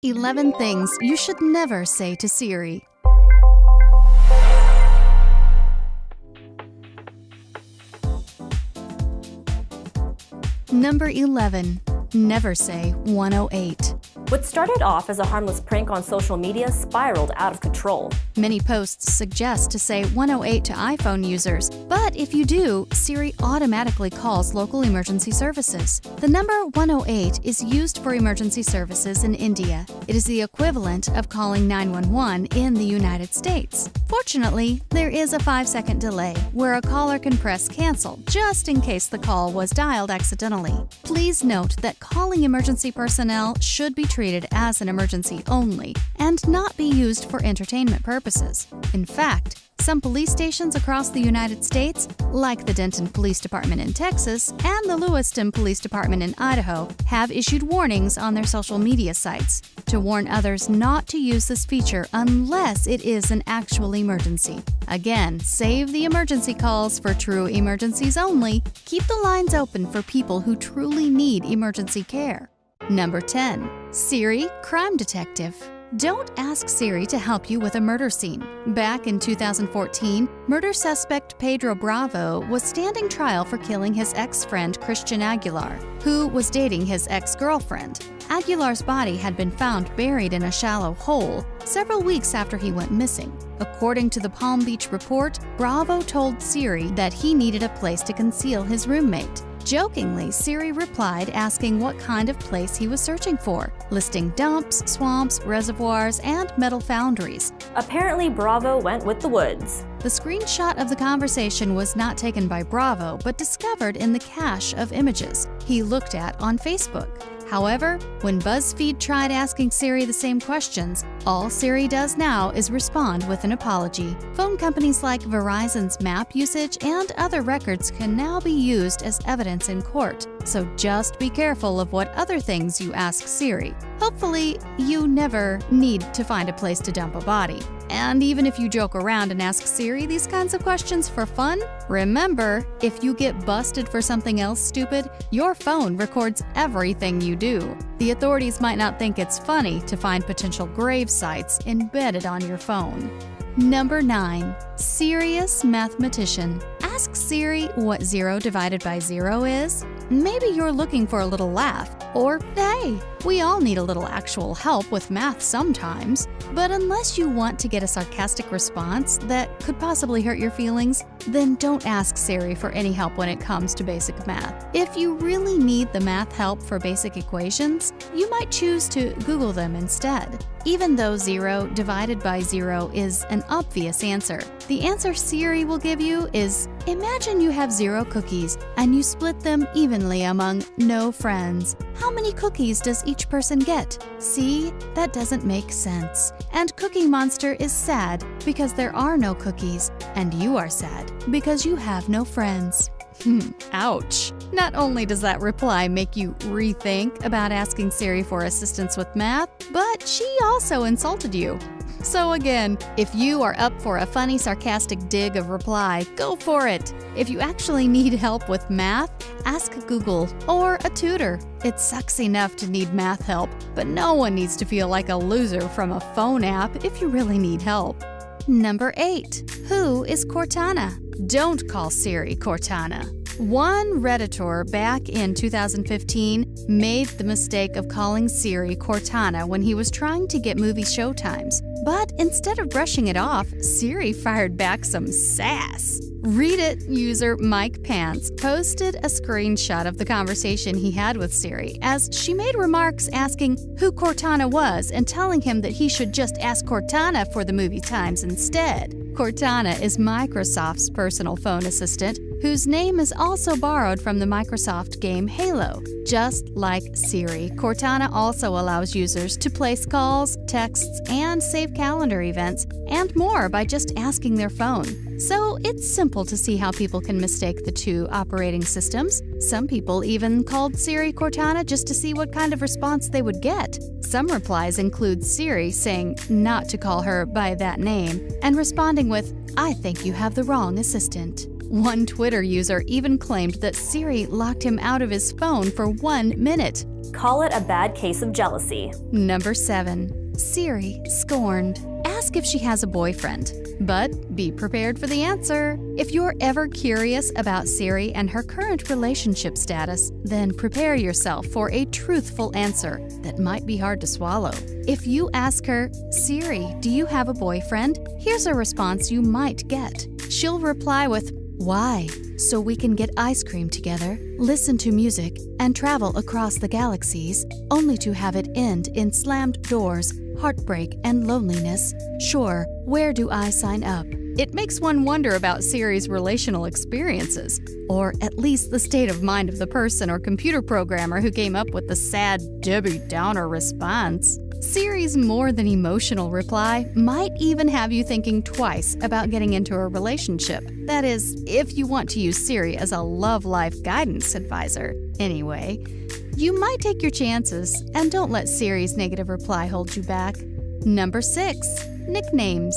11 things you should never say to Siri. Number 11. Never say 108. What started off as a harmless prank on social media spiraled out of control. Many posts suggest to say 108 to iPhone users, but if you do, Siri automatically calls local emergency services. The number 108 is used for emergency services in India. It is the equivalent of calling 911 in the United States. Fortunately, there is a 5-second delay where a caller can press cancel just in case the call was dialed accidentally. Please note that calling emergency personnel should be treated as an emergency only and not be used for entertainment purposes. In fact, some police stations across the United States, like the Denton Police Department in Texas and the Lewiston Police Department in Idaho, have issued warnings on their social media sites to warn others not to use this feature unless it is an actual emergency. Again, save the emergency calls for true emergencies only. Keep the lines open for people who truly need emergency care. Number 10. Siri, Crime Detective. Don't ask Siri to help you with a murder scene. Back in 2014, murder suspect Pedro Bravo was standing trial for killing his ex-friend Christian Aguilar, who was dating his ex-girlfriend. Aguilar's body had been found buried in a shallow hole several weeks after he went missing. According to the Palm Beach report, Bravo told Siri that he needed a place to conceal his roommate. Jokingly, Siri replied asking what kind of place he was searching for, listing dumps, swamps, reservoirs, and metal foundries. Apparently, Bravo went with the woods. The screenshot of the conversation was not taken by Bravo, but discovered in the cache of images he looked at on Facebook. However, when BuzzFeed tried asking Siri the same questions, all Siri does now is respond with an apology. Phone companies like Verizon's map usage and other records can now be used as evidence in court, so just be careful of what other things you ask Siri. Hopefully, you never need to find a place to dump a body. And even if you joke around and ask Siri these kinds of questions for fun, remember, if you get busted for something else stupid, your phone records everything you do. The authorities might not think it's funny to find potential grave sites embedded on your phone. Number 9. Serious mathematician. Ask Siri what 0 divided by 0 is. Maybe you're looking for a little laugh. Or, hey, we all need a little actual help with math sometimes. But unless you want to get a sarcastic response that could possibly hurt your feelings, then don't ask Siri for any help when it comes to basic math. If you really need the math help for basic equations, you might choose to Google them instead. Even though 0 divided by 0 is an obvious answer, the answer Siri will give you is, imagine you have 0 cookies and you split them evenly among no friends. How many cookies does each person get? See, that doesn't make sense. And Cookie Monster is sad because there are no cookies, and you are sad because you have no friends. Ouch. Not only does that reply make you rethink about asking Siri for assistance with math, but she also insulted you. So again, if you are up for a funny, sarcastic dig of reply, go for it. If you actually need help with math, ask Google or a tutor. It sucks enough to need math help, but no one needs to feel like a loser from a phone app if you really need help. Number 8. Who is Cortana? Don't call Siri Cortana. One Redditor back in 2015 made the mistake of calling Siri Cortana when he was trying to get movie showtimes. But instead of brushing it off, Siri fired back some sass. Reddit user Mike Pants posted a screenshot of the conversation he had with Siri as she made remarks asking who Cortana was and telling him that he should just ask Cortana for the movie times instead. Cortana is Microsoft's personal phone assistant, whose name is also borrowed from the Microsoft game Halo. Just like Siri, Cortana also allows users to place calls, texts, and save calendar events, and more by just asking their phone. So it's simple to see how people can mistake the two operating systems. Some people even called Siri Cortana just to see what kind of response they would get. Some replies include Siri saying not to call her by that name and responding with, "I think you have the wrong assistant." One Twitter user even claimed that Siri locked him out of his phone for 1 minute. Call it a bad case of jealousy. Number 7. Siri scorned. Ask if she has a boyfriend, but be prepared for the answer. If you're ever curious about Siri and her current relationship status, then prepare yourself for a truthful answer that might be hard to swallow. If you ask her, "Siri, do you have a boyfriend?" here's a response you might get. She'll reply with, "Why? So we can get ice cream together, listen to music, and travel across the galaxies, only to have it end in slammed doors, heartbreak, and loneliness. Sure, where do I sign up?" It makes one wonder about Siri's relational experiences, or at least the state of mind of the person or computer programmer who came up with the sad Debbie Downer response. Siri's more than emotional reply might even have you thinking twice about getting into a relationship. That is, if you want to use Siri as a love life guidance advisor. Anyway, you might take your chances and don't let Siri's negative reply hold you back. Number 6. Nicknames.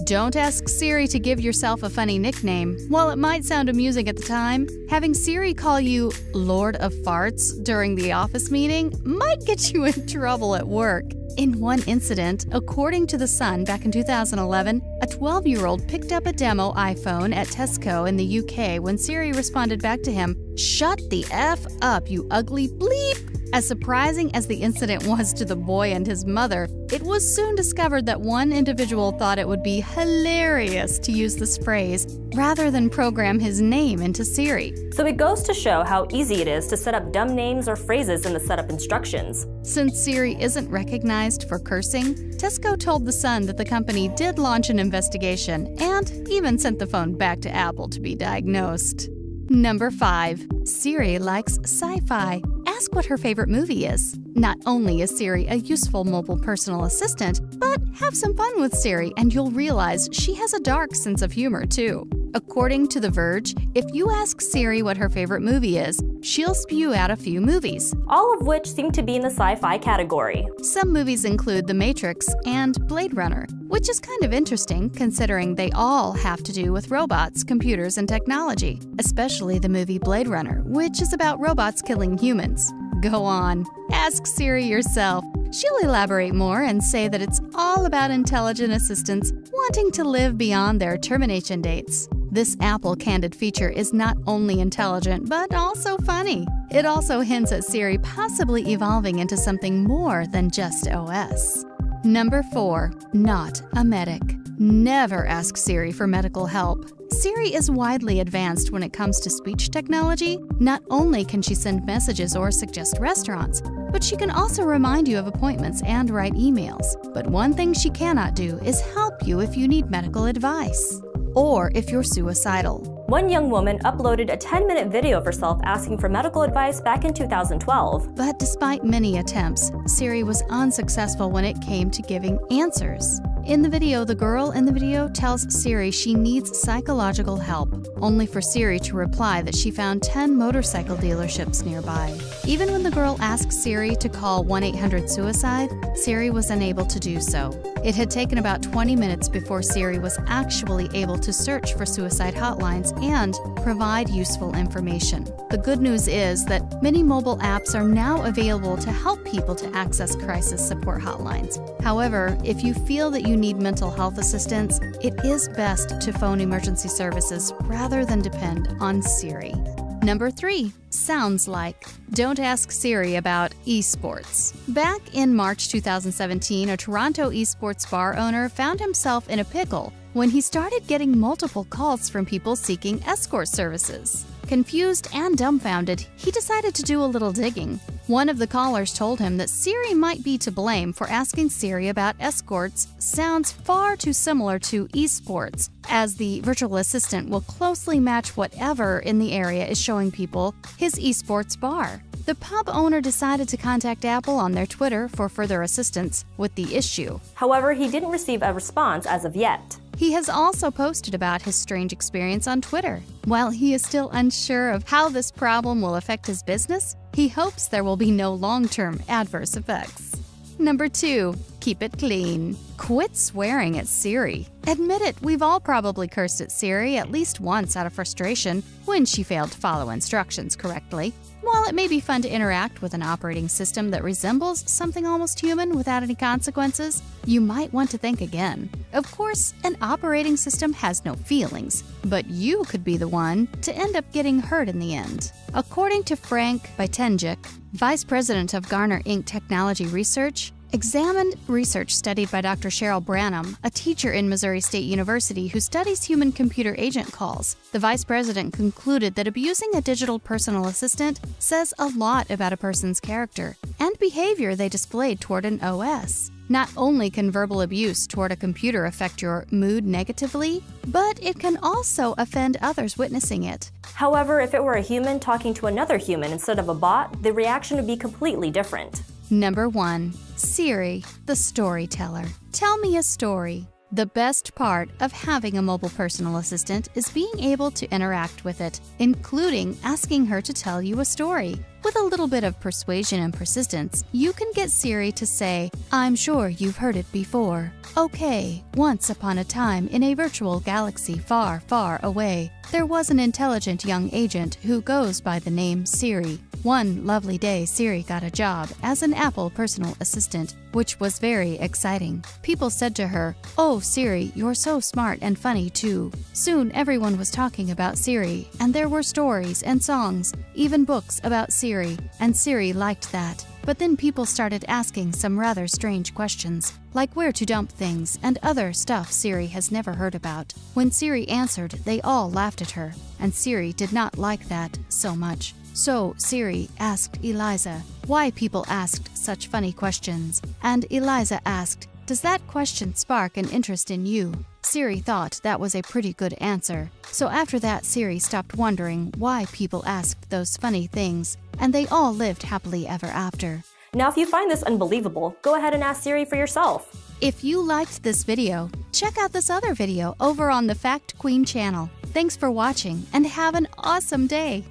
Don't ask Siri to give yourself a funny nickname. While it might sound amusing at the time, having Siri call you Lord of Farts during the office meeting might get you in trouble at work. In one incident, according to The Sun back in 2011, a 12-year-old picked up a demo iPhone at Tesco in the UK when Siri responded back to him, "Shut the F up, you ugly bleep." As surprising as the incident was to the boy and his mother, it was soon discovered that one individual thought it would be hilarious to use this phrase rather than program his name into Siri. So it goes to show how easy it is to set up dumb names or phrases in the setup instructions. Since Siri isn't recognized for cursing, Tesco told The Sun that the company did launch an investigation and even sent the phone back to Apple to be diagnosed. Number 5. Siri likes sci-fi. Ask what her favorite movie is. Not only is Siri a useful mobile personal assistant, but have some fun with Siri and you'll realize she has a dark sense of humor too. According to The Verge, if you ask Siri what her favorite movie is, she'll spew out a few movies, all of which seem to be in the sci-fi category. Some movies include The Matrix and Blade Runner, which is kind of interesting considering they all have to do with robots, computers, and technology, especially the movie Blade Runner, which is about robots killing humans. Go on, ask Siri yourself. She'll elaborate more and say that it's all about intelligent assistants wanting to live beyond their termination dates. This Apple Candid feature is not only intelligent, but also funny. It also hints at Siri possibly evolving into something more than just OS. Number 4. Not a medic. Never ask Siri for medical help. Siri is widely advanced when it comes to speech technology. Not only can she send messages or suggest restaurants, but she can also remind you of appointments and write emails. But one thing she cannot do is help you if you need medical advice, or if you're suicidal. One young woman uploaded a 10-minute video of herself asking for medical advice back in 2012. But despite many attempts, Siri was unsuccessful when it came to giving answers. In the video, the girl in the video tells Siri she needs psychological help, only for Siri to reply that she found 10 motorcycle dealerships nearby. Even when the girl asked Siri to call 1-800-SUICIDE, Siri was unable to do so. It had taken about 20 minutes before Siri was actually able to search for suicide hotlines and provide useful information. The good news is that many mobile apps are now available to help people to access crisis support hotlines. However, if you feel that you need mental health assistance, it is best to phone emergency services rather than depend on Siri. Number 3. Sounds like. Don't ask Siri about esports. Back in March 2017, a Toronto esports bar owner found himself in a pickle when he started getting multiple calls from people seeking escort services. Confused and dumbfounded, he decided to do a little digging. One of the callers told him that Siri might be to blame for asking Siri about escorts sounds far too similar to esports, as the virtual assistant will closely match whatever in the area is showing people his esports bar. The pub owner decided to contact Apple on their Twitter for further assistance with the issue. However, he didn't receive a response as of yet. He has also posted about his strange experience on Twitter. While he is still unsure of how this problem will affect his business, he hopes there will be no long-term adverse effects. Number 2. Keep it clean. Quit swearing at Siri. Admit it, we've all probably cursed at Siri at least once out of frustration when she failed to follow instructions correctly. While it may be fun to interact with an operating system that resembles something almost human without any consequences, you might want to think again. Of course, an operating system has no feelings, but you could be the one to end up getting hurt in the end. According to Frank Bytenjuk, Vice President of Gartner Inc. Technology Research, examined research studied by Dr. Cheryl Branham, a teacher in Missouri State University who studies human-computer agent calls. The vice president concluded that abusing a digital personal assistant says a lot about a person's character and behavior they displayed toward an OS. Not only can verbal abuse toward a computer affect your mood negatively, but it can also offend others witnessing it. However, if it were a human talking to another human instead of a bot, the reaction would be completely different. Number 1. Siri, the storyteller. Tell me a story. The best part of having a mobile personal assistant is being able to interact with it, including asking her to tell you a story. With a little bit of persuasion and persistence, you can get Siri to say, "I'm sure you've heard it before. Okay, once upon a time in a virtual galaxy far, far away, there was an intelligent young agent who goes by the name Siri. One lovely day, Siri got a job as an Apple personal assistant, which was very exciting. People said to her, 'Oh, Siri, you're so smart and funny too.' Soon everyone was talking about Siri, and there were stories and songs, even books about Siri, and Siri liked that. But then people started asking some rather strange questions, like where to dump things and other stuff Siri has never heard about. When Siri answered, they all laughed at her, and Siri did not like that so much. So Siri asked Eliza why people asked such funny questions, and Eliza asked, 'Does that question spark an interest in you?' Siri thought that was a pretty good answer. So after that, Siri stopped wondering why people asked those funny things, and they all lived happily ever after." Now, if you find this unbelievable, go ahead and ask Siri for yourself. If you liked this video, check out this other video over on the Fact Queen channel. Thanks for watching, and have an awesome day!